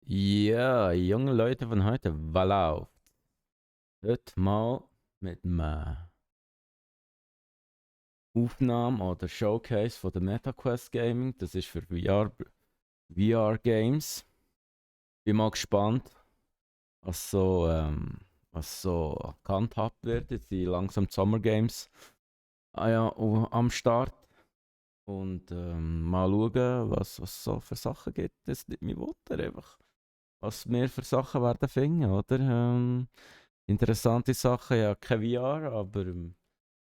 Ja, junge Leute von heute, Wallauf. Heute mal mit einem Aufnahme oder Showcase von der MetaQuest Gaming. Das ist für VR Games. Bin mal gespannt, was so gehandhabt wird. Jetzt sind langsam die Summer Games am Start. Und mal schauen, was so für Sachen gibt. Das nimmt mich Wunder einfach, was wir für Sachen werden finden, oder? Interessante Sachen, ja, kein VR, aber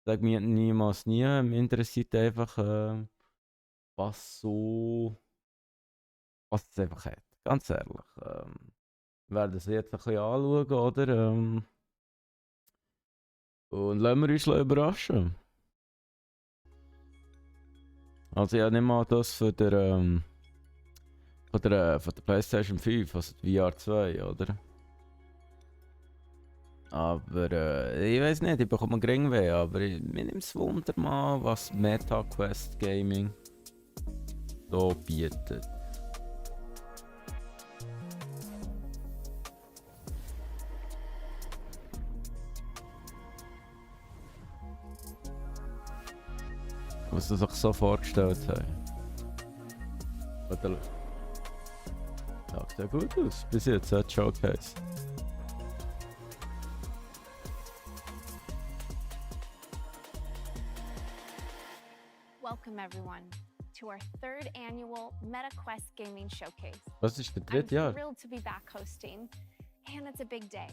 sag mir niemals nie. Mich interessiert einfach, was so, was es einfach hat. Ganz ehrlich. Wir werden es jetzt ein bisschen anschauen, oder? Und lassen wir uns überraschen. Also ja, nicht mal das von der PlayStation 5, also die VR 2, oder? Aber ich weiß nicht, ich bekomme gering weh, aber mir nimmt es Wunder mal, was MetaQuest Gaming so bietet. Was sie sich so vorgestellt haben. Oder, ja, sieht gut aus. Bis jetzt, hat Showcase. Welcome everyone to our third annual MetaQuest Gaming Showcase. Was ist der I'm dritte Jahr? thrilled to be back hosting, and it's a big day.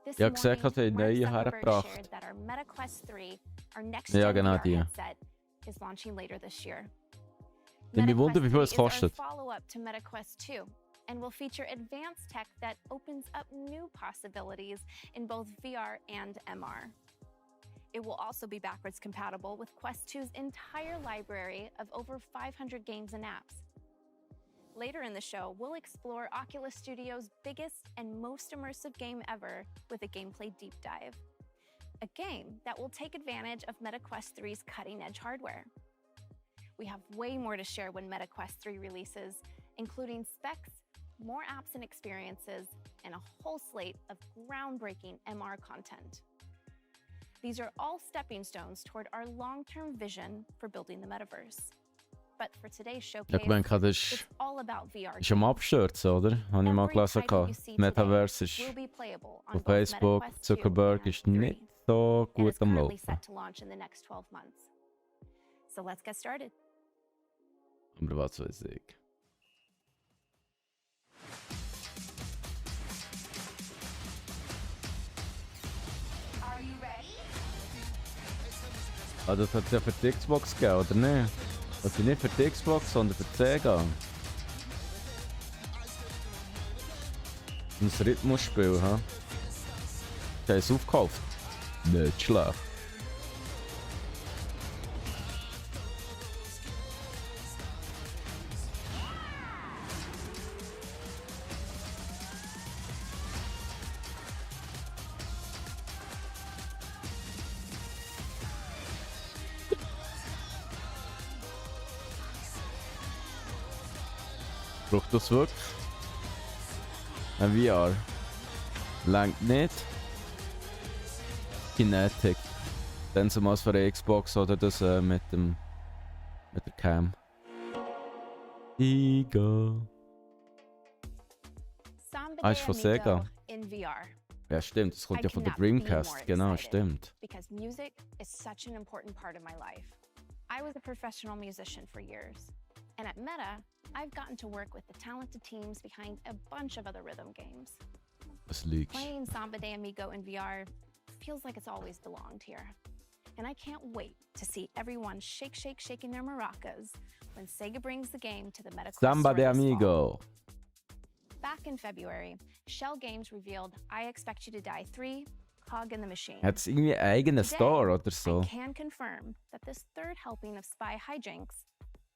This Ja, gesagt, morning, hat er Mark neue Zuckerberg hergebracht. shared that our MetaQuest 3, our next Ja, gen genau VR die. headset, is launching later this year. Ich mich wundern, wie viel es MetaQuest 3 is our kostet. follow-up to MetaQuest 2 and will feature advanced tech that opens up new possibilities in both VR and MR. It will also be backwards compatible with Quest 2's entire library of over 500 games and apps. Later in the show, we'll explore Oculus Studio's biggest and most immersive game ever with a gameplay deep dive. A game that will take advantage of MetaQuest 3's cutting-edge hardware. We have way more to share when MetaQuest 3 releases, including specs, more apps and experiences, and a whole slate of groundbreaking MR content. These are all stepping stones toward our long-term vision for building the metaverse. But for today's Ja, showcase, gemeint, das it's all about VR. ist am Abstürzen, oder? Habe ich mal gelesen. Metaverse ist will be playable on auf both Facebook, MetaQuest 2 Zuckerberg and ist 3, nicht so and gut is am currently Laufen. set to launch in the next 12 months. So let's get started. Aber was weiß ich. Are you ready? Ah, das hat es ja für die Xbox gegeben, oder nicht? Also nicht für die Xbox, sondern für die Sega. Ein Rhythmusspiel, ha? Die haben es aufgekauft. Nicht schlecht. Braucht das wirklich? Ein VR. Langt nicht. Kinetic. Dann zumal für eine Xbox oder das mit der Cam. Ego. Ah, ist von Sega. In VR. Ja, stimmt. Das kommt I ja von der cannot be more Dreamcast. Genau, excited. stimmt. Because music is such an important part of my life. I was a professional musician for years. And at Meta, I've gotten to work with the talented teams behind a bunch of other rhythm games. Was lügst? Playing Samba de Amigo in VR feels like it's always belonged here. And I can't wait to see everyone shaking their maracas when Sega brings the game to the MetaQuest Samba store de this fall. Amigo. Back in February, Shell Games revealed I Expect You to Die 3, Cog in the Machine. Hat es irgendwie einen eigenen Store oder so? I can confirm that this third helping of Spy Hijinks,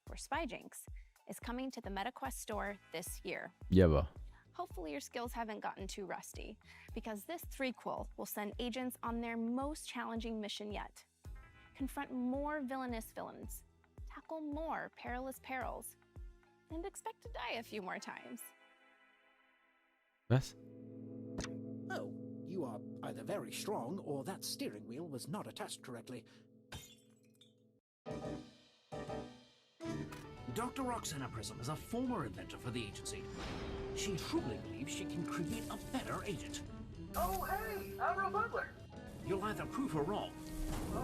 or Spyjinks, is coming to the MetaQuest store this year. Ja, Hopefully your skills haven't gotten too rusty, because this threequel will send agents on their most challenging mission yet. Confront more villainous villains, tackle more perilous perils, and expect to die a few more times. Was? Oh, you are either very strong or that steering wheel was not attached correctly. Dr. Roxana Prism is a former inventor for the agency. She truly believes she can create a better agent. Oh, hey, Admiral Butler. You'll either prove her wrong or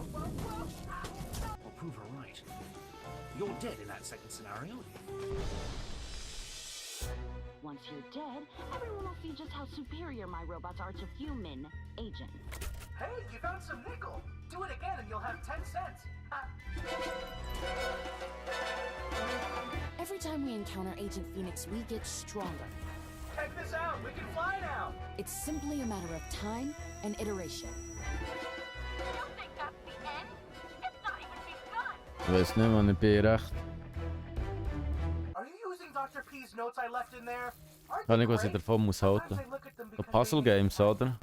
prove her right. You're dead in that second scenario. Once you're dead, everyone will see just how superior my robots are to human agents. Hey, you found some nickel. Do it again and you'll have 10 cents. Every time we encounter Agent Phoenix, we get stronger. Check this out. We can fly now. It's simply a matter of time and iteration. You think that's the end? It's not even begun! Ich weiß nicht, man, ich bin recht. Are you using Dr. P's notes I left in there? Aren't Ich weiß they nicht, was ich great? davon muss halten. Sometimes I look at them So because Puzzle they- Games, oder?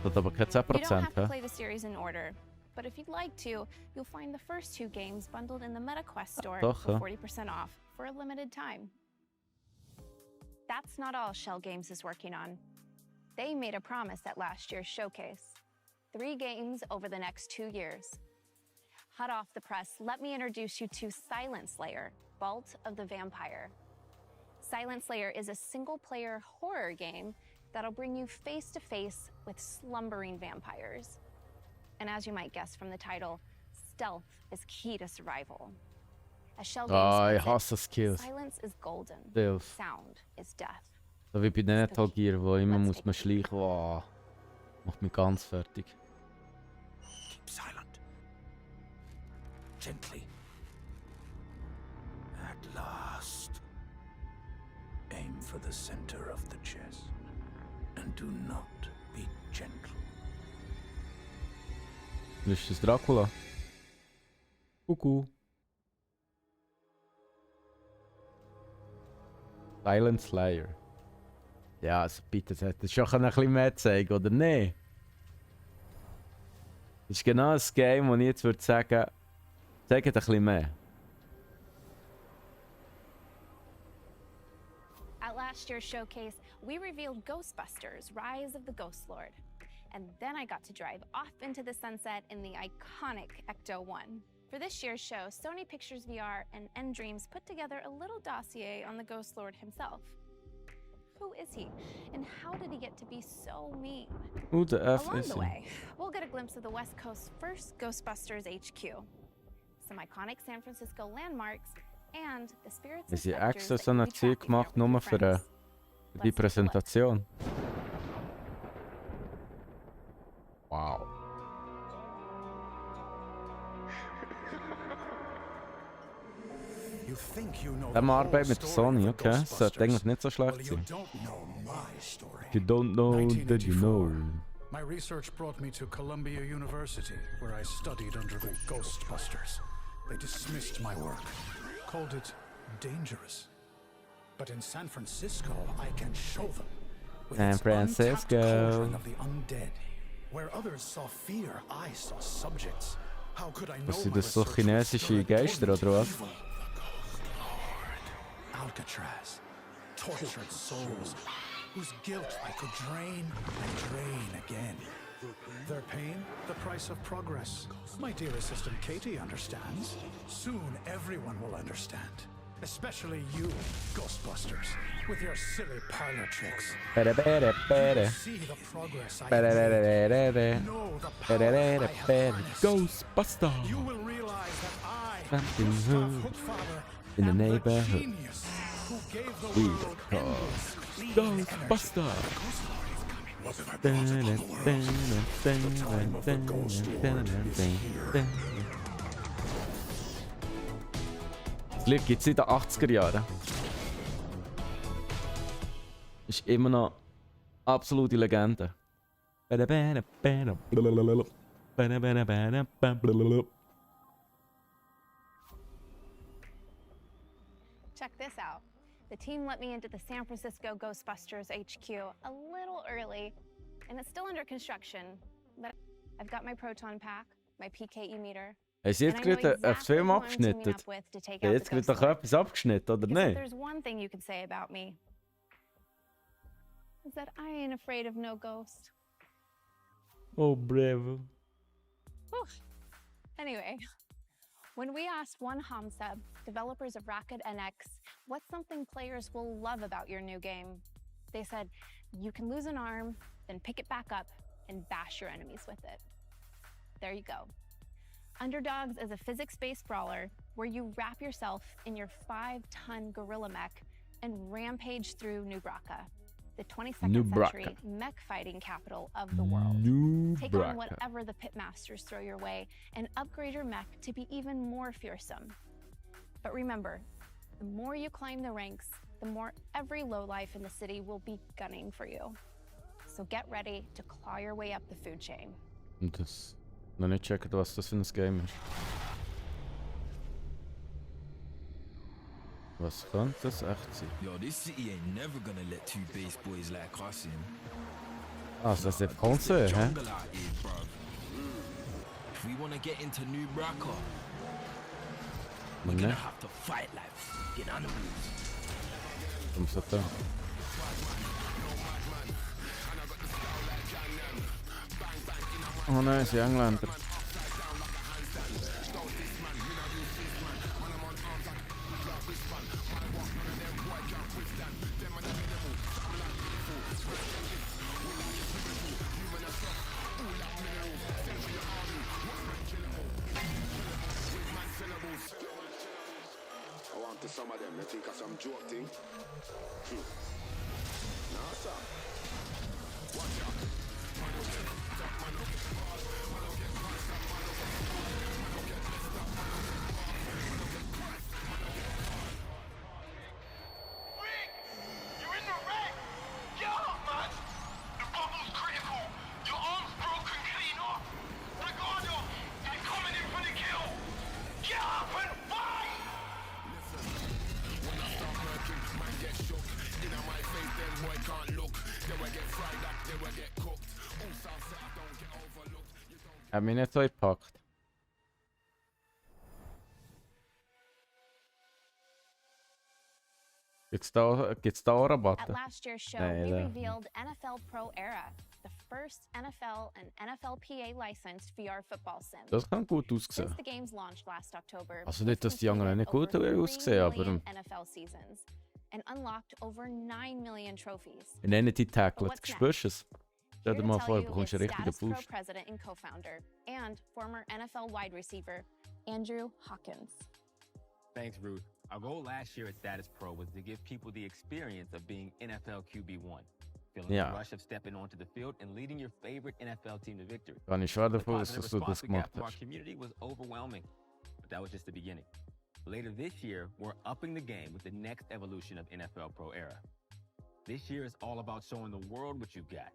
Das hat aber keine You don't 10%, have to hä? play the series in order, but if you'd like to, you'll find the first 2 games bundled in the MetaQuest store Doch, for ja. 40% off for a limited time. That's not all Shell Games is working on. They made a promise at last year's showcase. 3 games over the next 2 years. Hot off the press, let me introduce you to Silent Slayer, Vault of the Vampire. Silent Slayer is a single-player horror game that'll bring you face-to-face with slumbering vampires. And as you might guess from the title, stealth is key to survival. As Shell Ah, ich Games puts hasse Skills. it, silence is golden. Stealth. Sound is death. So wie bei den Metal Gear, wo immer muss man schleichen. Oh, macht mich ganz fertig. Keep silent. Gently. At last. Aim for the center of the chest. And do not be gentle. Ist das Dracula? Kuckuck. Silent Slayer. Ja, also bitte, das hätte schon ein bisschen mehr zeigen, oder nicht? Das ist genau das Game, wo ich jetzt würde sagen, zeigt ein bisschen mehr. At last year's showcase, we revealed Ghostbusters: Rise of the Ghost Lord. And then I got to drive off into the sunset in the iconic Ecto-1. For this year's show, Sony Pictures VR and N-Dreams put together a little dossier on the Ghost Lord himself. Who is he? And how did he get to be so mean? Who the F Along is the he? way, we'll get a glimpse of the West Coast's first Ghostbusters HQ, some iconic San Francisco landmarks, and the spirits and Haben sie specters extra that so you'll eine be Zeug tracking there gemacht, with your nur für friends. die Let's take a look. Präsentation? Wow. You think you know Der the whole arbeitet mit story Sony, of the okay? Das sollte eigentlich Ghostbusters. nicht so schlecht Well, you sein. don't know my story. If you don't know, then you know. 1984. My research brought me to Columbia University, where I studied under the Ghostbusters. They dismissed my work, called it dangerous. But in San Francisco, I can show them. With San its untapped Francisco. cauldron of the undead. Where others saw fear, I saw subjects. How could I know Was sind my das so research would chinesische stir a Geister torment oder of was? evil? Alcatraz, tortured souls, whose guilt I could drain and drain again. Their pain, the price of progress. My dear assistant Katie understands. Soon everyone will understand. Especially you, Ghostbusters, with your silly parlor tricks. Bere, bere, bere. See the progress I Bere, have bere, made. bere, bere. Know the power Bere, I bere, have bere. harnessed. Ghostbuster! You will realize that I, Something Gustav good Hookfather, in the am neighborhood. genius who gave the We world call endless clean Ghostbuster! Das Lied gibt es seit den 80er Jahren. Ist immer noch absolute Legende. Check this out. The team let me into the San Francisco Ghostbusters HQ a little early, and it's still under construction, but I've got my proton pack, my PKE meter, Haben sie And jetzt I know gerade einen exactly Film who I'm teaming abgeschnitten? up with to take Der out jetzt the gerade Ghost doch Lord. etwas abgeschnitten, oder Guess if nicht? there's one thing you could say about me, is that I ain't afraid of no ghost. Oh, bravo. Whew. Anyway, when we asked one sub, developers of Racket NX, what's something players will love about your new game, they said, you can lose an arm, then pick it back up and bash your enemies with it. There you go. Underdogs is a physics-based brawler where you wrap yourself in your 5-ton gorilla mech and rampage through New Bracca, the 22nd New century Bracca. mech fighting capital of the world. New Take on Bracca. whatever the pitmasters throw your way and upgrade your mech to be even more fearsome. But remember, the more you climb the ranks, the more every lowlife in the city will be gunning for you. So get ready to claw your way up the food chain. Und das noch nicht checken, was das für ein Game ist. Was könnte das echt sein? Yo, this city ain't never gonna let two base boys like us in. Ah, das ist Französisch, hä? Jungle out here, bruv. If we wanna get into New Bracca, we're gonna Ne? have to fight like fucking animals. Warum so da? Oh nein, sie Engländer. I want to some of them, they think of some joke thing. Nah, sir. Watch out. Rick! You're in the wreck! Get up, man! The bubble's critical! Your arm's broken clean off! Ricardo! They're coming in for the kill! Get up and fight! Hat mich nicht so gepackt. Gibt's da auch At Rabatte? last year's show, Nee, we da- revealed NFL Pro Era, the first NFL and NFLPA licensed VR football sim. Das kann gut Since aussehen. the games launched last October, Also it's nicht, dass die anderen nicht gut completed over aussehen, 3 aber million NFL seasons and unlocked over 9 million trophies. wenn einer die But tackelt, what's spürst du es? Stell Here dir to mal tell vor, du you bekommst is einen richtigen Status Pro Boost. president and co-founder and former NFL wide receiver Andrew Hawkins. Thanks, Ruth. Our goal last year at Status Pro was to give people the experience of being NFL QB1. Feeling Ja. the rush of stepping onto the field and leading your favorite NFL team to victory. Kann ich schwer The davon aus, positive dass du das response we got gemacht from our hast. community was overwhelming, but that was just the beginning. Later this year, we're upping the game with the next evolution of NFL Pro Era. This year is all about showing the world what you've got.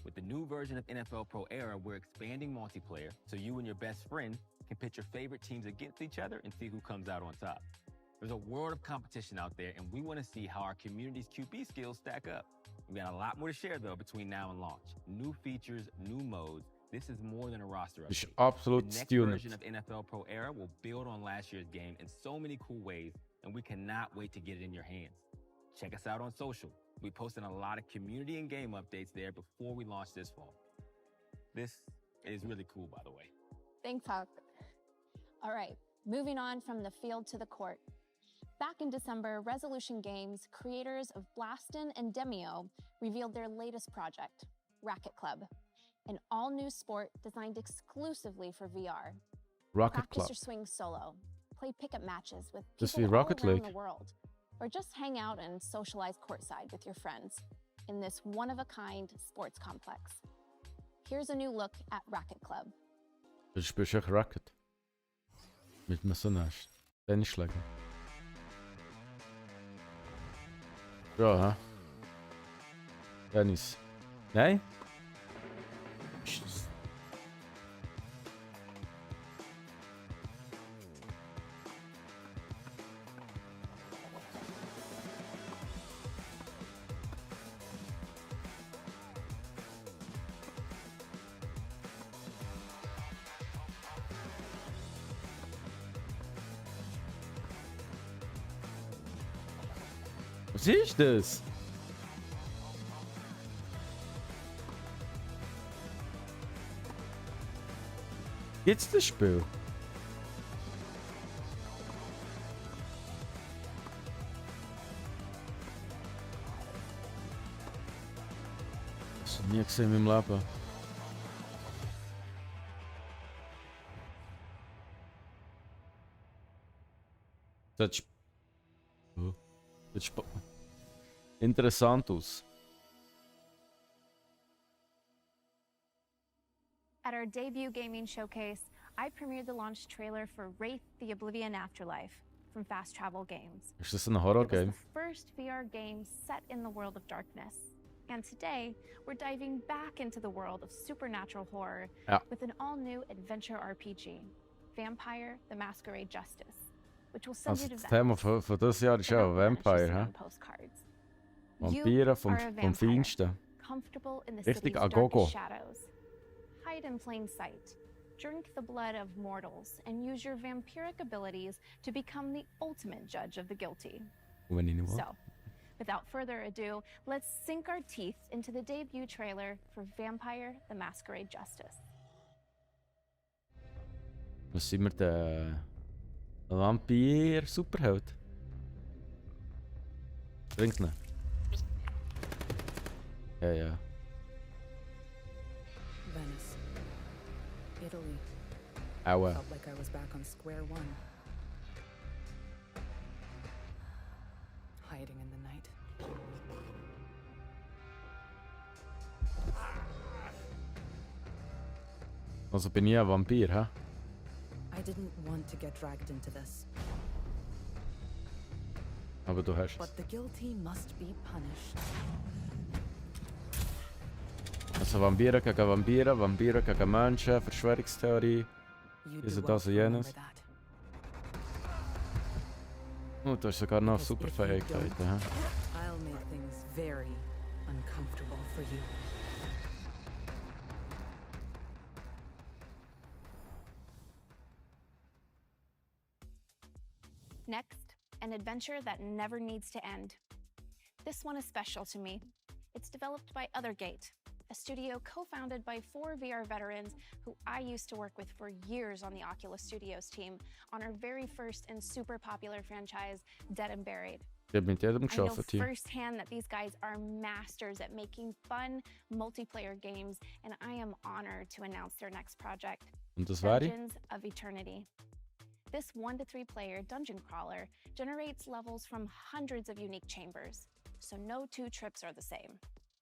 With the new version of NFL Pro Era, we're expanding multiplayer so you and your best friend can pit your favorite teams against each other and see who comes out on top. There's a world of competition out there, and we want to see how our community's QB skills stack up. We got a lot more to share, though, between now and launch. New features, new modes. This is more than a roster Das ist update. absolut The next tuned. version of NFL Pro Era will build on last year's game in so many cool ways, and we cannot wait to get it in your hands. Check us out on social. We posted a lot of community and game updates there before we launch this fall. This is really cool, by the way. Thanks, Hawk. All right, moving on from the field to the court. Back in December, Resolution Games, creators of Blastin and Demio, revealed their latest project, Racket Club, an all-new sport designed exclusively for VR. Rocket Practice Club. your swing solo, play pickup matches with Das ist people wie all Rocket around League. the world, or just hang out and socialize courtside with your friends in this one-of-a-kind sports complex. Here's a new look at Racket Club. Du spielst echt Racket. Mit einem so einem Tennisschläger. Ja, hä? Tennis. Nein? Was ist das? Gibt's das Spiel? Das habe ich nie gesehen in meinem Leben. Das sieht interessant aus. At our debut gaming showcase, I premiered the launch trailer for Wraith: The Oblivion Afterlife from Fast Travel Games. Ist das ein It was Horror-Game? the first VR game set in the world of darkness. And today, we're diving back into the world of supernatural horror Ja. with an all-new adventure RPG, Vampire: The Masquerade Justice, which will send Also you to das Thema Venice. von dieses Jahr ist ja Without the Vampire, mention hä? on postcards. You Vampire vom are a vampire, Feinsten. comfortable in the Richtig city's agogo. darkest shadows. Hide in plain sight. Drink the blood of mortals and use your vampiric abilities to become the ultimate judge of the guilty. Und wenn ich nicht will. So, without further ado, let's sink our teeth into the debut trailer for Vampire: The Masquerade Justice. Was sind wir denn? Ein Vampir, Superheld. Trink ihn. Ja, ja. Venice. Italy. Aua. Felt like I was back on square one. Hiding in the night. Also bin ich ein Vampir, hä? I didn't want to get dragged into this, Aber du hast es. but the guilty must be punished. Also Vampire gegen Vampire, Vampire gegen Menschen, Verschwörungstheorie. You'd Is do it well also to remember jenes? that. Oh, du hast sogar noch Because if you Superfähigkeiten, hä? I'll make things very uncomfortable for you. Next, an adventure that never needs to end. This one is special to me. It's developed by Othergate, a studio co-founded by 4 VR veterans who I used to work with for years on the Oculus Studios team on our very first and super popular franchise, Dead and Buried. Ich hab mit jedem I know geschafft hier. firsthand that these guys are masters at making fun multiplayer games, and I am honored to announce their next project, Und das wäre? Dungeons of Eternity. This 1 to 3 player dungeon crawler generates levels from hundreds of unique chambers, so no 2 trips are the same.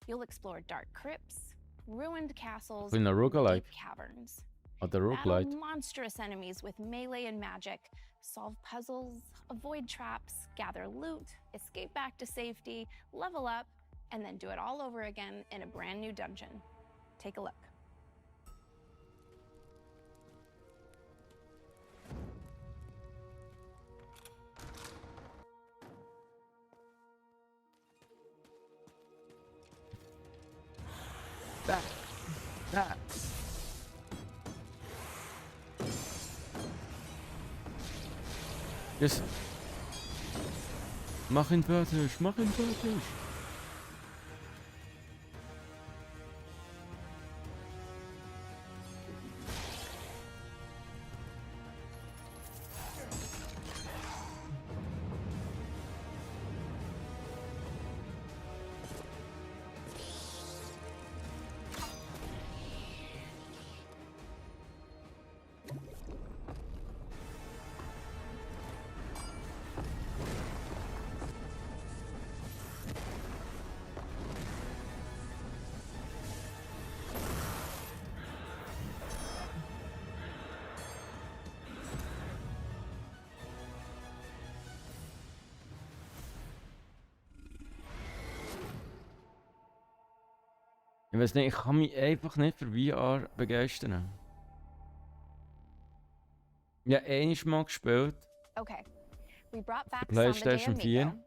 You'll explore dark crypts, ruined castles, In a and roguelike. deep caverns. Oder Battle Roguelite. monstrous enemies with melee and magic, solve puzzles, avoid traps, gather loot, escape back to safety, level up, and then do it all over again in a brand new dungeon. Take a look. Yes. Mach ihn fertig, mach ihn fertig. Ich weiß nicht, ich kann mich einfach nicht für VR begeistern. Ich habe einmal mal gespielt. Okay, we brought back PlayStation Samba de 4. Amigo,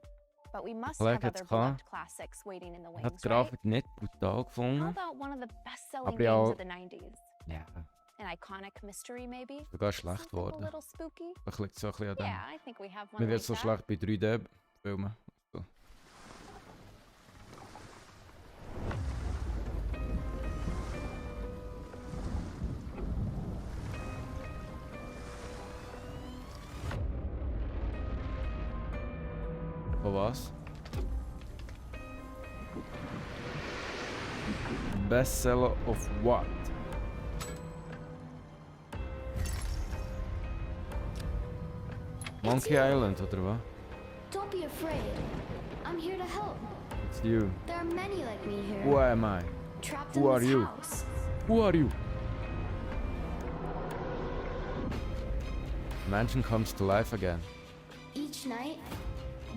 but we must Gleich have hat's other gehabt. beloved classics waiting in the Ich wings, habe die right? Grafik nicht brutal How gefunden. about one of the best-selling Aber games ja, of the 90s? ja, An iconic mystery, maybe? sogar schlecht Something a geworden. little spooky? Das liegt so ein bisschen an dem. Yeah, I think we have one Mir like wird so that. schlecht bei 3D-Filmen. So. Von was? Bestseller of what? Monkey Island oder was? Don't be afraid. I'm here to help. It's you. There are many like me here. Who am I? Trapped Who in are this you? house. Who are you? Mansion comes to life again. Each night,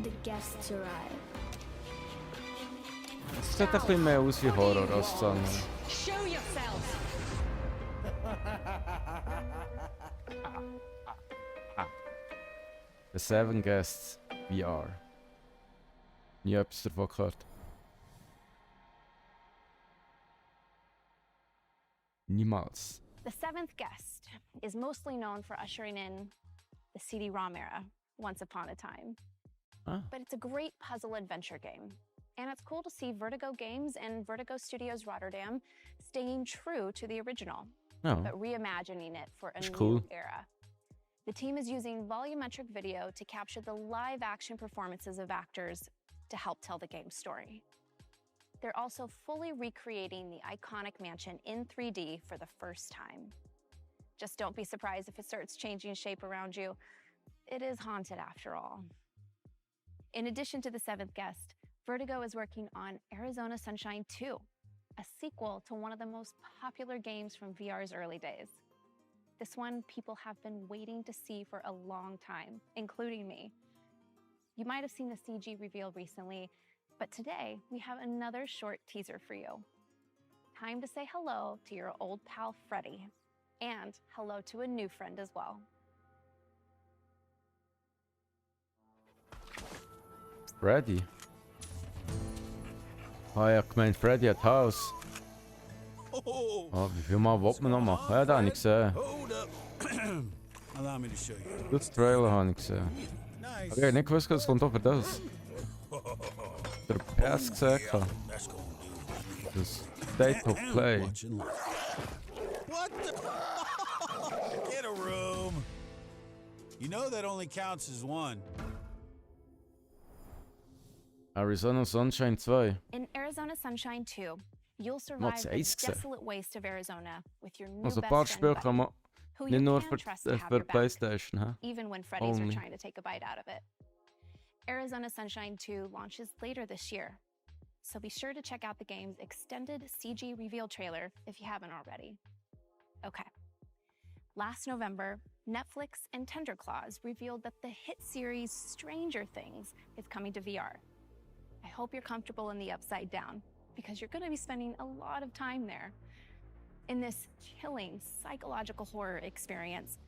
the guests arrive. Es sieht ein bisschen mehr aus wie Horror als das andere. Show yourself! The Seven Guests VR. Nie etwas davon gehört. Niemals. The seventh guest is mostly known for ushering in the CD-ROM era, once upon a time. Ah. But it's a great puzzle adventure game. And it's cool to see Vertigo Games and Vertigo Studios Rotterdam staying true to the original, Oh. but reimagining it for a That's new cool. era. The team is using volumetric video to capture the live action performances of actors to help tell the game's story. They're also fully recreating the iconic mansion in 3D for the first time. Just don't be surprised if it starts changing shape around you. It is haunted after all. In addition to the seventh guest, Vertigo is working on Arizona Sunshine 2, a sequel to one of the most popular games from VR's early days. This one people have been waiting to see for a long time, including me. You might have seen the CG reveal recently, but today we have another short teaser for you. Time to say hello to your old pal Freddy, and hello to a new friend as well. Freddy? Ah ja, gemeint Freddy hat Haus. Ah, wie viel Mal will man noch machen? Ja, da habe ich gesehen. Hold up. Allow me to show you. Das Trailer habe ich gesehen. Nice. Aber ich habe nicht gewusst, es kommt auch für das. Der PS gesehen. That's gonna do. Das State of Play. What the? Get a room. You know that only counts as one. Arizona Sunshine 2. In Arizona Sunshine 2, you'll Wat survive ze the eist ze. desolate waste of Arizona with your new Also ein best paar friend Spiele kann Buddy, man who nicht you nur can trust to für have your back, PlayStation haben. even when Freddy's are Only. trying to take a bite out of it. Arizona Sunshine 2 launches later this year, so be sure to check out the game's extended CG reveal trailer if you haven't already. Okay. Last November, Netflix and Tender Claws revealed that the hit series Stranger Things is coming to VR. I hope you're comfortable in the Upside Down, because you're going to be spending a lot of time there. In this chilling psychological horror experience,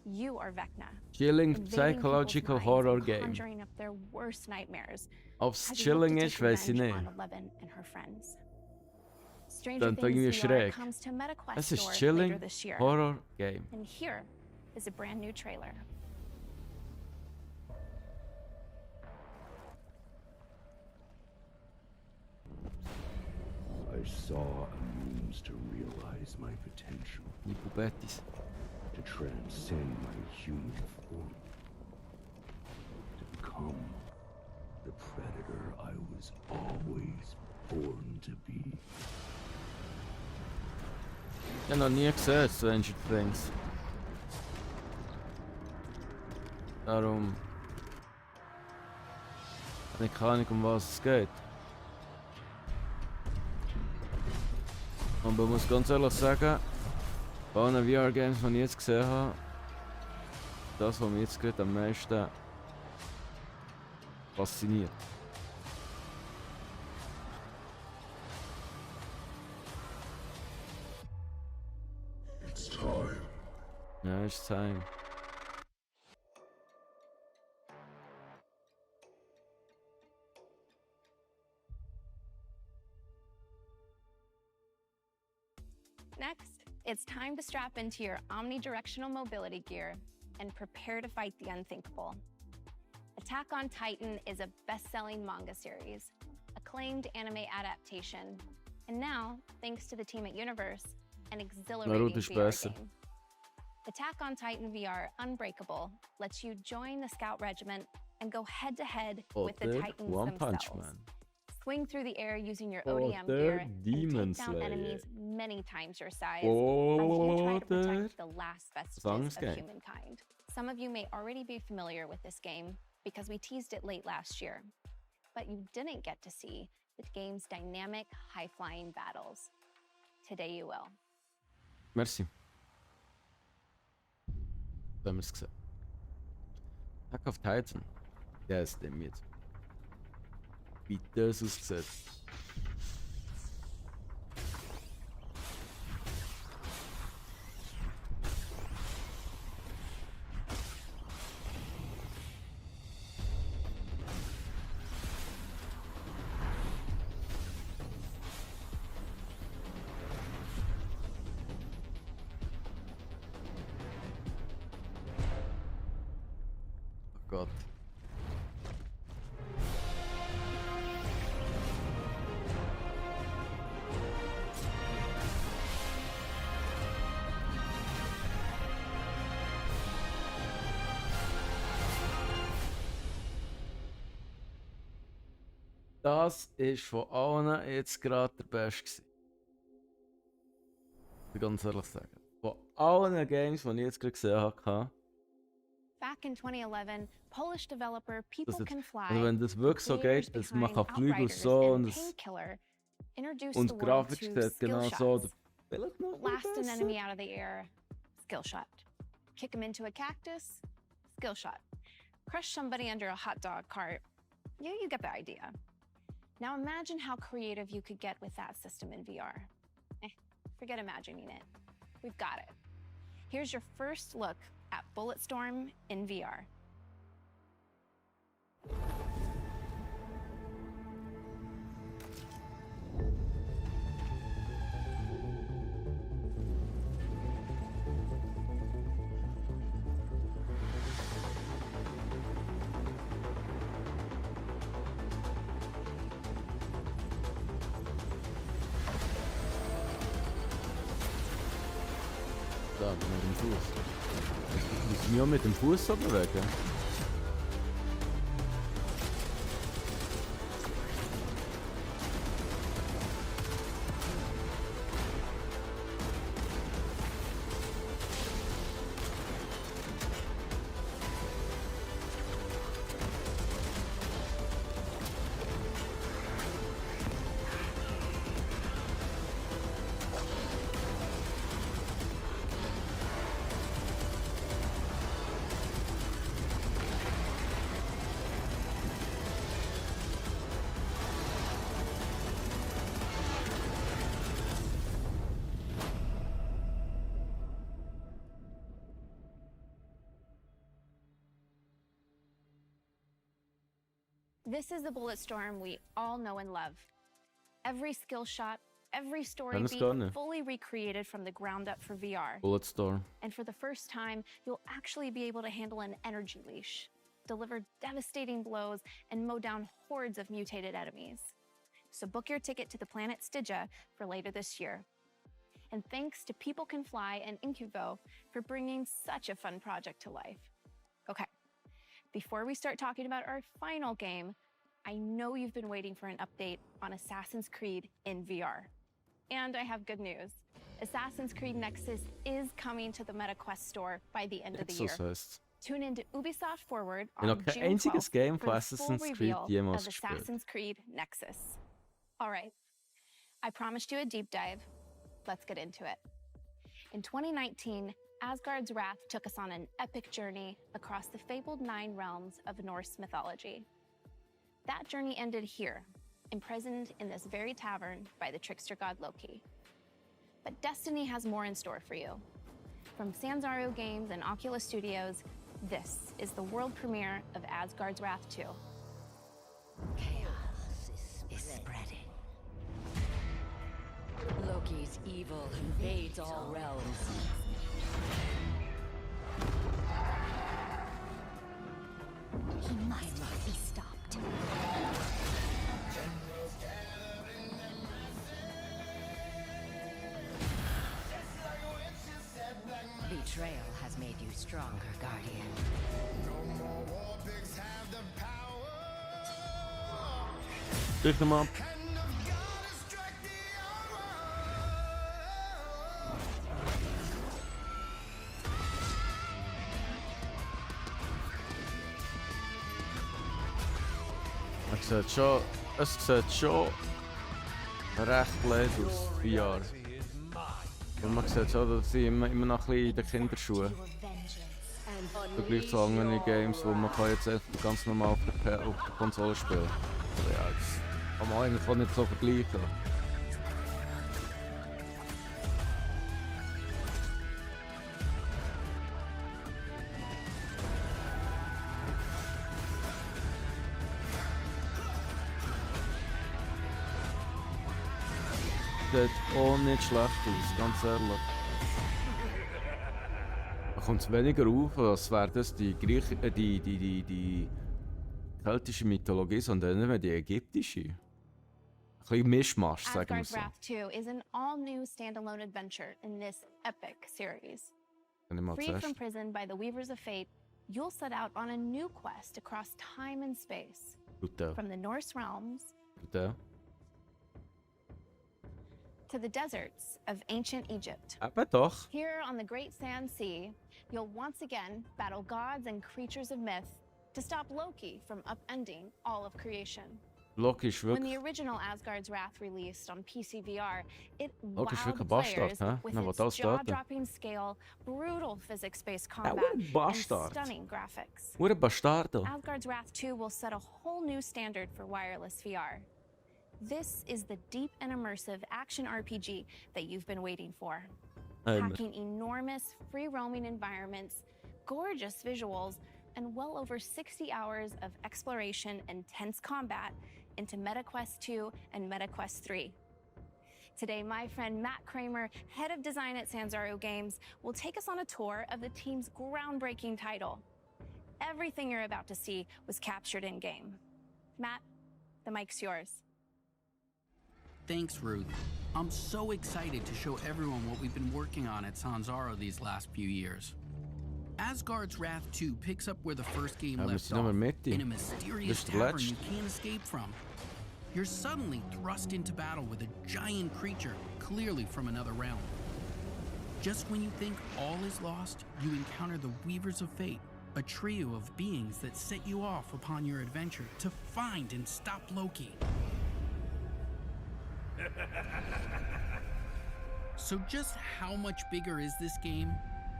you are Vecna. Chilling invading psychological people's minds horror and game. conjuring up their worst nightmares. Ob's as you chilling look to ist, take weiß ich revenge nicht. on Eleven and her friends. Stranger Dann irgendwie Things VR schräg. comes to MetaQuest Es ist Store later chilling this year. Horror Game. And here is a brand new trailer. I saw a means to realize my potential. To transcend my human form. To become the predator I was always born to be. Ich habe noch nie gesehen, Stranger Things. Darum habe ich keine Ahnung, um was es geht. Aber ich muss ganz ehrlich sagen, bei allen VR-Games, die ich jetzt gesehen habe, das, was mich jetzt gerade am meisten fasziniert. It's time. Ja, it's time. Next, it's time to strap into your omnidirectional mobility gear and prepare to fight the unthinkable. Attack on Titan is a best-selling manga series, acclaimed anime adaptation, and now, thanks to the team at Universe, an exhilarating Naruto ist VR besser. game. Attack on Titan VR Unbreakable lets you join the Scout Regiment and go head to head with the Oder Titans One Punch themselves. Man. Swing through the air using your Oder ODM gear and Demon take down Slayer. enemies many times your size as you try to Oder protect the last vestiges of Gesangsgame. humankind. Some of you may already be familiar with this game because we teased it late last year, but you didn't get to see the game's dynamic, high-flying battles. Today you will. Merci. Da haben wir es gesehen. Attack of Titan. Der ist dem jetzt. Wie das aussieht. Oh Gott. Das ist von allen jetzt gerade der Beste gewesen. Ich will ganz ehrlich sagen. Von allen Games, die ich jetzt gerade gesehen habe, Back in 2011, Polish developer People das Can Fly, also wenn das wirklich so geht, dass man kann fliegen und so und introduced und the die world Grafik to steht skill genau so. shots. Oder vielleicht noch Blast an besser. enemy out of the air, skill shot. Kick him into a cactus, skill shot. Crush somebody under a hot dog cart. Yeah, you get the idea. Now imagine how creative you could get with that system in VR. Forget imagining it. We've got it. Here's your first look at Bulletstorm in VR. Da, mit dem Fuß. Ich muss mich auch mit dem Fuß so bewegen. This is the Bulletstorm we all know and love. Every skill shot, every story Kann es beat gar nicht. fully recreated from the ground up for VR. Bulletstorm. And for the first time, you'll actually be able to handle an energy leash, deliver devastating blows, and mow down hordes of mutated enemies. So book your ticket to the planet Stygia for later this year. And thanks to People Can Fly and Incubo for bringing such a fun project to life. Okay, before we start talking about our final game, I know you've been waiting for an update on Assassin's Creed in VR. And I have good news. Assassin's Creed Nexus is coming to the MetaQuest store by the end of the year. Heißt. Tune into Ubisoft Forward Ich habe on noch kein June einziges 12th Game for von the full Assassin's Creed reveal jemals of gespielt. Assassin's Creed Nexus. All right, I promised you a deep dive. Let's get into it. In 2019, Asgard's Wrath took us on an epic journey across the fabled 9 realms of Norse mythology. That journey ended here, imprisoned in this very tavern by the trickster god Loki. But Destiny has more in store for you. From Sanzaru Games and Oculus Studios, this is the world premiere of Asgard's Wrath 2. Chaos is spreading. Loki's evil invades all realms. He must be stopped. Betrayal has made you stronger, Guardian. No more war pigs have Drück nochmal. Es sieht schon recht blöd aus, VR. Und man sieht schon, dass sie immer noch ein bisschen in den Kinderschuhen. Vergleich zu anderen Games, wo man kann jetzt echt ganz normal auf der Konsole spielen. Aber ja, das kann man eigentlich auch nicht so vergleichen. Sieht auch nicht schlecht aus, ganz ehrlich. Da kommt es weniger auf, als wäre das die keltische Mythologie, sondern eher die ägyptische. Ein bisschen Mischmasch, sagen wir Asgard's so. Wrath 2 is an all-new standalone adventure in this epic series. Free from prison by the Weavers of Fate, you'll set out on a new quest across time and space. From the Norse realms to the deserts of ancient Egypt. Aber doch. Here on the Great Sand Sea, you'll once again battle gods and creatures of myth to stop Loki from upending all of creation. Loki ist When the wirklich... original Asgard's Wrath released on PC VR, it Loki ist wirklich wowed ein players Bastard, hä? with Na, was its das steht. jaw-dropping scale, brutal physics-based Ja, combat, ein and Bastard. stunning graphics. Hure Bastardo. Asgard's Wrath 2 will set a whole new standard for wireless VR. This is the deep and immersive action RPG that you've been waiting for. Packing enormous, free-roaming environments, gorgeous visuals, and well over 60 hours of exploration and tense combat into MetaQuest 2 and MetaQuest 3. Today, my friend Matt Kramer, head of design at Sanzaru Games, will take us on a tour of the team's groundbreaking title. Everything you're about to see was captured in-game. Matt, the mic's yours. Thanks, Ruth. I'm so excited to show everyone what we've been working on at Sanzaru these last few years. Asgard's Wrath 2 picks up where the first game left off, in a mysterious tavern you can't escape from. You're suddenly thrust into battle with a giant creature, clearly from another realm. Just when you think all is lost, you encounter the Weavers of Fate, a trio of beings that set you off upon your adventure to find and stop Loki. So just how much bigger is this game?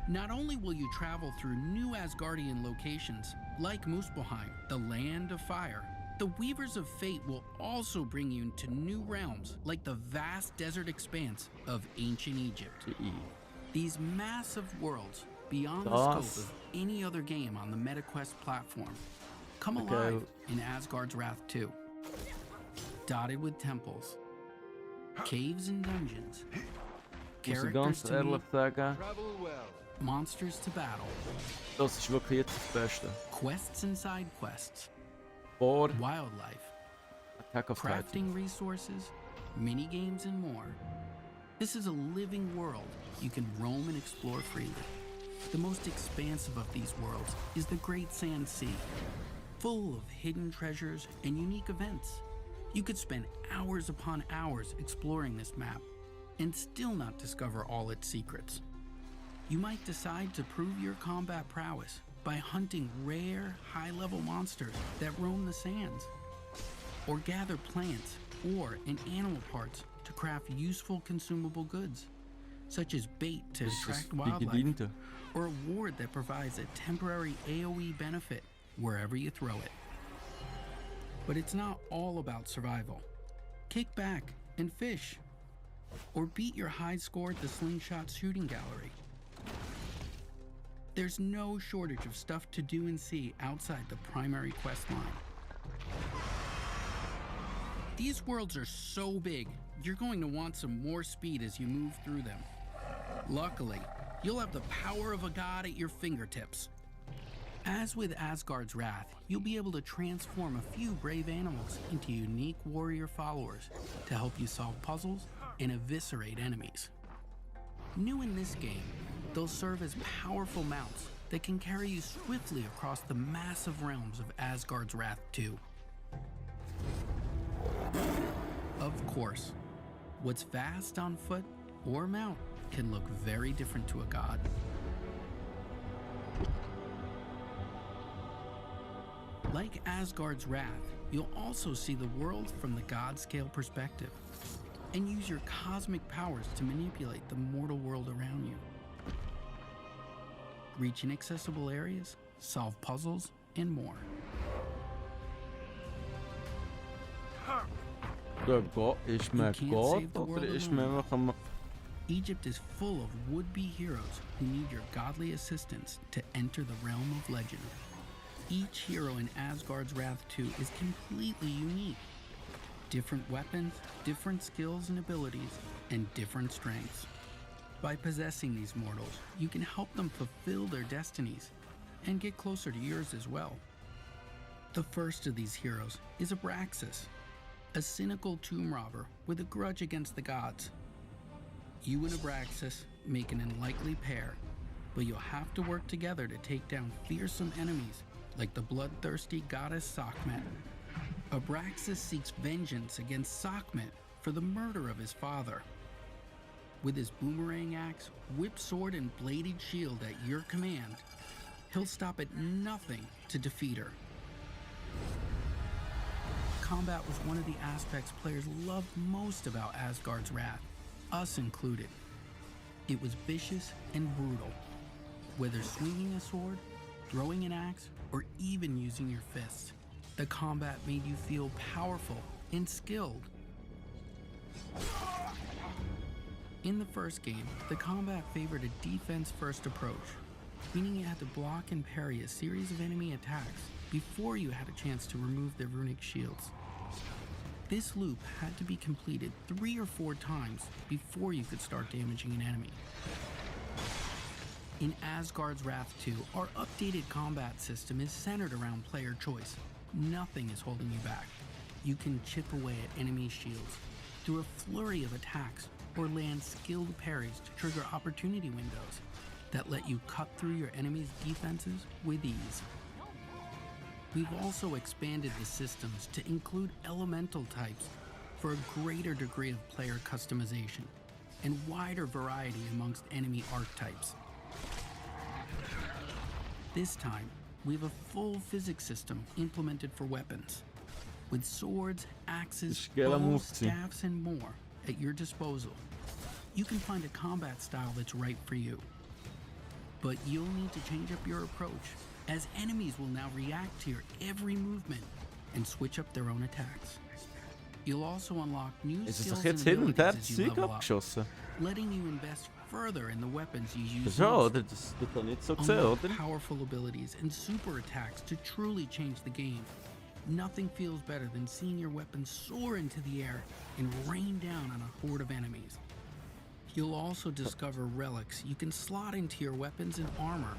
Not only will you travel through new Asgardian locations, like Muspelheim, the Land of Fire, the Weavers of Fate will also bring you into new realms, like the vast desert expanse of ancient Egypt. These massive worlds, beyond the scope of any other game on the MetaQuest platform, come alive in Asgard's Wrath 2. Dotted with temples, caves and dungeons, characters to meet, monsters to battle, das ist wirklich jetzt das Beste. quests and side quests, Vor wildlife, Attack of Titan. crafting resources, mini games, and more. This is a living world you can roam and explore freely. The most expansive of these worlds is the Great Sand Sea, full of hidden treasures and unique events. You could spend hours upon hours exploring this map and still not discover all its secrets. You might decide to prove your combat prowess by hunting rare, high-level monsters that roam the sands, or gather plants or animal parts to craft useful consumable goods, such as bait to attract wildlife, or a ward that provides a temporary AoE benefit wherever you throw it. But it's not all about survival. Kick back and fish, or beat your high score at the slingshot shooting gallery. There's no shortage of stuff to do and see outside the primary quest line. These worlds are so big, you're going to want some more speed as you move through them. Luckily, you'll have the power of a god at your fingertips. As with Asgard's Wrath, you'll be able to transform a few brave animals into unique warrior followers to help you solve puzzles and eviscerate enemies. New in this game, they'll serve as powerful mounts that can carry you swiftly across the massive realms of Asgard's Wrath 2. Of course, what's fast on foot or mount can look very different to a god. Like Asgard's Wrath, you'll also see the world from the god-scale perspective and use your cosmic powers to manipulate the mortal world around you. Reach inaccessible areas, solve puzzles, and more. Der Gott ist mir Gott oder ist mir einfach am... Egypt is full of would-be heroes who need your godly assistance to enter the realm of legend. Each hero in Asgard's Wrath 2 is completely unique. Different weapons, different skills and abilities, and different strengths. By possessing these mortals, you can help them fulfill their destinies and get closer to yours as well. The first of these heroes is Abraxas, a cynical tomb robber with a grudge against the gods. You and Abraxas make an unlikely pair, but you'll have to work together to take down fearsome enemies like the bloodthirsty goddess Sekhmet. Abraxas seeks vengeance against Sekhmet for the murder of his father. With his boomerang axe, whip sword, and bladed shield at your command, he'll stop at nothing to defeat her. Combat was one of the aspects players loved most about Asgard's Wrath, us included. It was vicious and brutal. Whether swinging a sword, throwing an axe, or even using your fists, the combat made you feel powerful and skilled. In the first game, the combat favored a defense-first approach, meaning you had to block and parry a series of enemy attacks before you had a chance to remove their runic shields. This loop had to be completed 3 or 4 times before you could start damaging an enemy. In Asgard's Wrath 2, our updated combat system is centered around player choice. Nothing is holding you back. You can chip away at enemy shields through a flurry of attacks or land skilled parries to trigger opportunity windows that let you cut through your enemy's defenses with ease. We've also expanded the systems to include elemental types for a greater degree of player customization and wider variety amongst enemy archetypes. This time, we have a full physics system implemented for weapons, with swords, axes, bows, staffs, and more at your disposal. You can find a combat style that's right for you. But you'll need to change up your approach, as enemies will now react to your every movement and switch up their own attacks. You'll also unlock new skills and abilities as you level up, letting you invest further in the weapons you use most. Unlock powerful abilities and super attacks to truly change the game. Nothing feels better than seeing your weapons soar into the air and rain down on a horde of enemies. You'll also discover relics you can slot into your weapons and armor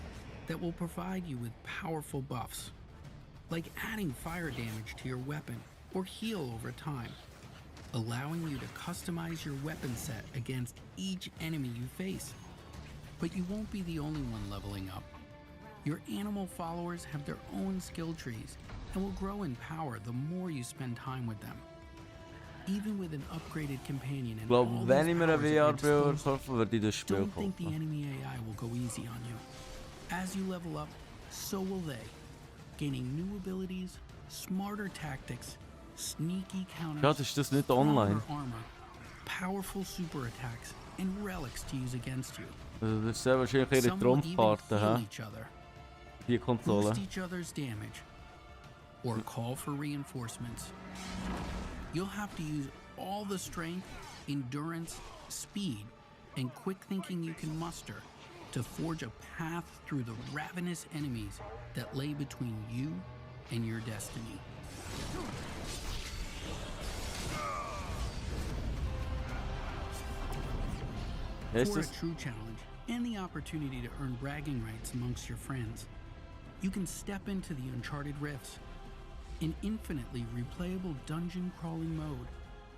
that will provide you with powerful buffs, like adding fire damage to your weapon or heal over time, allowing you to customize your weapon set against each enemy you face. But you won't be the only one leveling up. Your animal followers have their own skill trees and will grow in power the more you spend time with them. Even with an upgraded companion and all these powers at your disposal, don't think the enemy AI will go easy on you. As you level up, so will they, gaining new abilities, smarter tactics, sneaky counters, stronger armor, powerful super attacks, and relics to use against you. Das ist sehr wahrscheinlich ihre Trumpfkarte, hä? Die Konsole. Boost each other's damage, or call for reinforcements. You'll have to use all the strength, endurance, speed, and quick thinking you can muster to forge a path through the ravenous enemies that lay between you and your destiny. For a true challenge and the opportunity to earn bragging rights amongst your friends, you can step into the Uncharted Rifts, an infinitely replayable dungeon crawling mode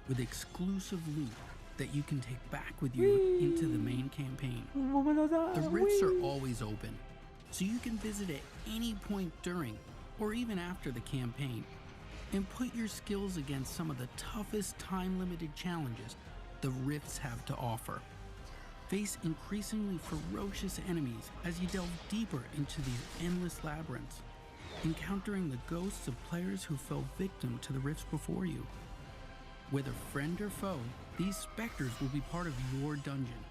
with exclusive loot that you can take back with you into the main campaign. The rifts are always open, so you can visit at any point during or even after the campaign and put your skills against some of the toughest time-limited challenges the rifts have to offer. Face increasingly ferocious enemies as you delve deeper into these endless labyrinths, encountering the ghosts of players who fell victim to the rifts before you. Whether friend or foe, these specters will be part of your dungeon,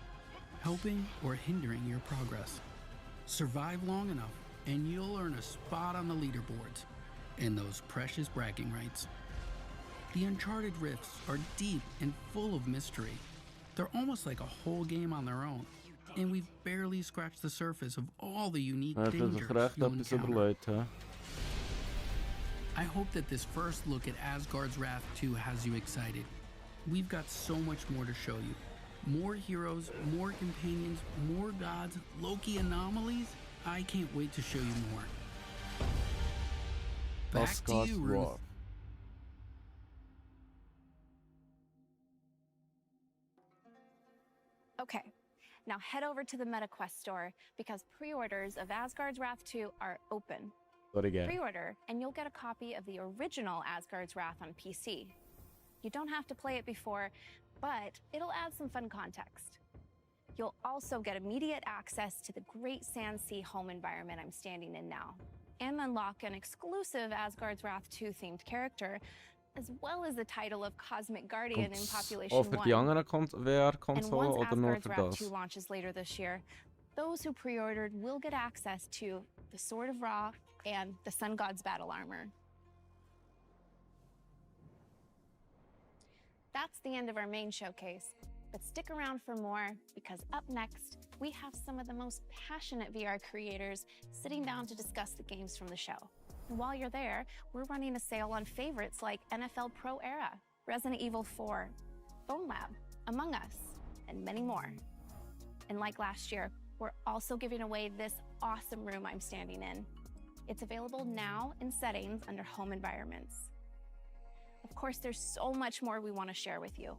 helping or hindering your progress. Survive long enough, and you'll earn a spot on the leaderboards and those precious bragging rights. The Uncharted Rifts are deep and full of mystery. They're almost like a whole game on their own, and we've barely scratched the surface of all the unique Er hat dangers sich recht you'll etwas encounter. überlegt, hä? I hope that this first look at Asgard's Wrath 2 has you excited. We've got so much more to show you. More heroes, more companions, more gods, Loki anomalies. I can't wait to show you more. Back to Asgard's you, Ruth. Wrath. Okay, now head over to the MetaQuest store because pre-orders of Asgard's Wrath 2 are open. What again? Pre-order, and you'll get a copy of the original Asgard's Wrath on PC. You don't have to play it before, but it'll add some fun context. You'll also get immediate access to the Great Sand Sea home environment I'm standing in now, and unlock an exclusive Asgard's Wrath 2 themed character, as well as the title of Cosmic Guardian in Kommt's Population auch für 1. die anderen And VR-Konsolen once oder nur Asgard's für Wrath 2 das? launches later this year, those who pre-ordered will get access to the Sword of Ra and the Sun God's battle armor. That's the end of our main showcase, but stick around for more because up next, we have some of the most passionate VR creators sitting down to discuss the games from the show. And while you're there, we're running a sale on favorites like NFL Pro Era, Resident Evil 4, Phone Lab, Among Us, and many more. And like last year, we're also giving away this awesome room I'm standing in. It's available now in settings under Home Environments. Of course, there's so much more we want to share with you.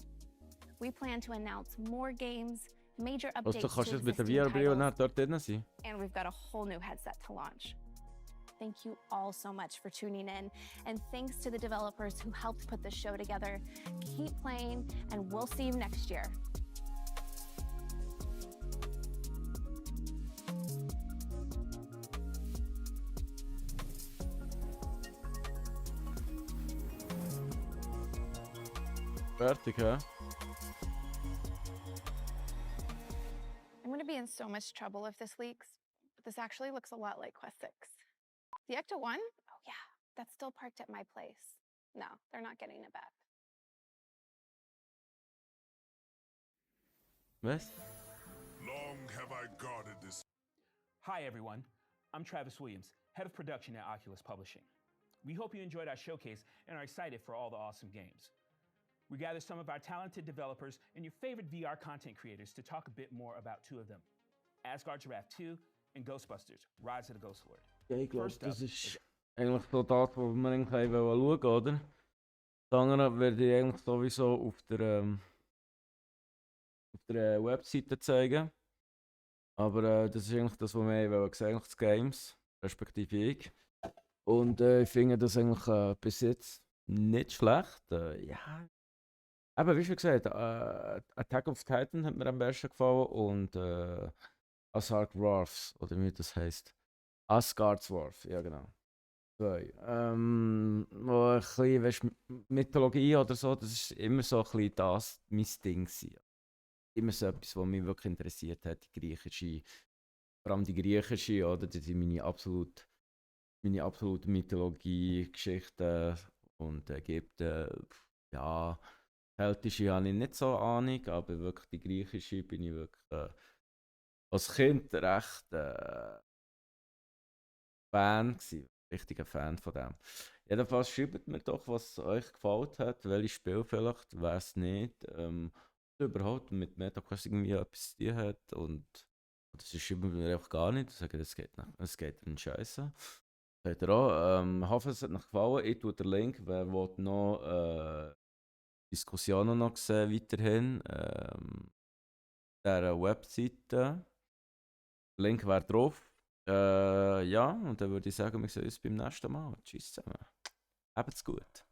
We plan to announce more games, major Also, updates du kannst to jetzt mit der existing VR-Brille titles, nachher dort drin sein. and we've got a whole new headset to launch. Thank you all so much for tuning in, and thanks to the developers who helped put this show together. Keep playing, and we'll see you next year. Fertig, hä? I'm going to be in so much trouble if this leaks, but this actually looks a lot like Quest 6. The Ecto 1? Oh yeah, that's still parked at my place. No, they're not getting it back. Was? Long have I guarded this. Hi, everyone. I'm Travis Williams, head of production at Oculus Publishing. We hope you enjoyed our showcase and are excited for all the awesome games. We gathered some of our talented developers and your favorite VR content creators to talk a bit more about two of them, Asgard's Wrath 2 and Ghostbusters, Rise of the Ghost Lord. Ja, ich glaube, First up das ist is- eigentlich so das, was wir eigentlich schauen wollten, oder? Das andere werde ich eigentlich sowieso auf der Webseite zeigen. Aber das ist eigentlich das, was wir gesehen haben, das Games, respektive ich. Und ich finde das eigentlich bis jetzt nicht schlecht. Ja. Aber wie schon gesagt, Attack of Titan hat mir am besten gefallen und Asgard's Wrath, oder wie das heisst. Asgard's Wrath, ja genau. Zwei. Wo ein bisschen, weißt, Mythologie oder so, das ist immer so ein bisschen das mein Ding gewesen. Immer so etwas, was mich wirklich interessiert hat, die griechische, vor allem die griechische, oder? Das sind meine absolute Mythologie-Geschichten und Ägypten, ja, keltische habe ich nicht so Ahnung, aber wirklich die griechische bin ich wirklich als Kind recht Fan gewesen, richtiger Fan von dem. Jedenfalls schreibt mir doch, was euch gefallen hat, welches Spiel vielleicht, wer es nicht, überhaupt mit Metaverse irgendwie etwas zu tun hat und das schreibt mir einfach gar nicht, sagen, es geht in Scheiße. Seht ihr auch, hoffe es hat euch gefallen, ich tue den Link, wer will noch Diskussionen noch sehen, weiterhin, dieser Webseite, der Link wäre drauf. Ja, und dann würde ich sagen, wir sehen uns beim nächsten Mal. Tschüss zusammen. Habt's gut.